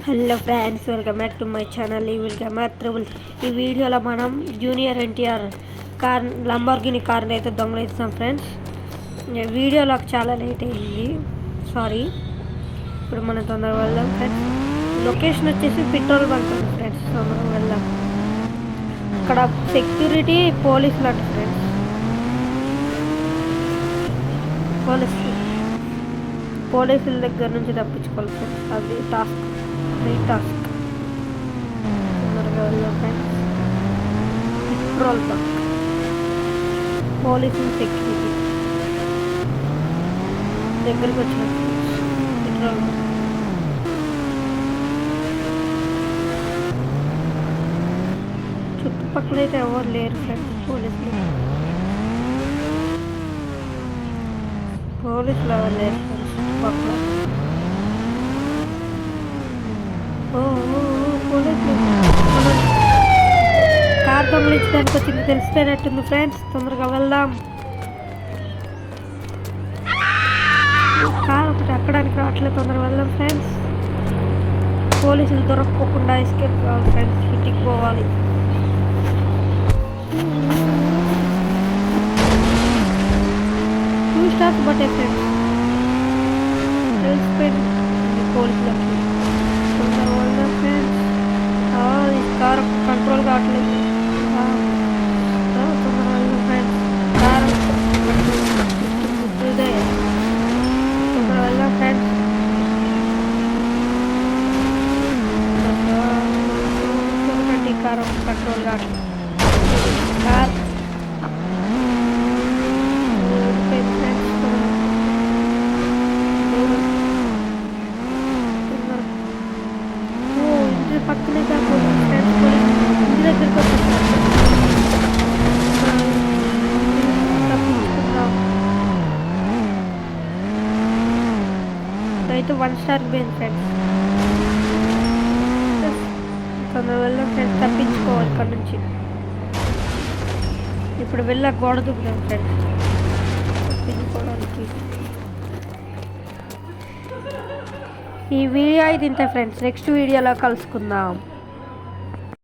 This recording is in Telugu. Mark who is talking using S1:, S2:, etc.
S1: Hello friends, welcome back to my channel. ఈ వీడియోలో మనం జూనియర్ ఎన్టీఆర్ కార్ లంబోర్గిని కార్ని అయితే దొంగలిస్తాం ఫ్రెండ్స్. వీడియోలోకి చాలా లేట్ అయింది, సారీ. ఇప్పుడు మనం తొందరగా వెళ్దాం ఫ్రెండ్స్. లొకేషన్ వచ్చేసి పెట్రోల్ బంక్ ఉంది ఫ్రెండ్స్. తొందరగా వెళ్దాం. ఇక్కడ సెక్యూరిటీ పోలీసులు అంట ఫ్రెండ్స్. పోలీసుల దగ్గర నుంచి తప్పించుకోవాలి ఫ్రెండ్స్. అది టాస్క్. తొందరగా వెళ్దాం ఫ్రెండ్స్. పెట్రోల్ బంక్, పోలీసులు, సెక్యూరిటీ దగ్గరికి వచ్చిన పెట్రోల్ బంక్. చుట్టుపక్కల అయితే ఎవరు లేరు ఫ్రెండ్స్. పోలీసులు ఎవరు లేరు ఫ్రెండ్స్ చుట్టుపక్కల. కార్ దొంగలించడానికి వచ్చింది తెలిసిపోయినట్టుంది ఫ్రెండ్స్. తొందరగా వెళ్దాం. కార్ ఒకటి ఎక్కడానికి రావట్లేదు. తొందరగా వెళ్దాం ఫ్రెండ్స్. పోలీసులు దొరకకుండా ఎస్కేప్ కావాలి ఫ్రెండ్స్. ఇంటికి పోవాలి. స్టార్ట్ బట్టే ఫ్రెండ్స్. తెలిసిపోయింది పోలీసులకి. తొందరగా వెళ్దాం ఫ్రెండ్స్. ఈ కార్ కంట్రోల్ కావట్లేదు. తొందరగా వెళ్దాం ఫ్రెండ్స్. కార్ తొందరగా వెళ్దాం ఫ్రెండ్స్. కార్ కంట్రోల్ కావట్లేదు. కార్ పక్కనే ఇంటి దగ్గరికి తప్పించుకుందాం. అయితే 1 స్టార్ పోయింది ఫ్రెండ్స్. తొందరగా వెళ్ళాం ఫ్రెండ్స్. తప్పించుకోవాలి ఇక్కడ నుంచి. ఇప్పుడు గోడ దుబ్బుదాం ఫ్రెండ్స్ తప్పించుకోవడానికి. ఈ వీడియో అయితే ఇంతే ఫ్రెండ్స్. నెక్స్ట్ వీడియోలో కలుసుకుందాం.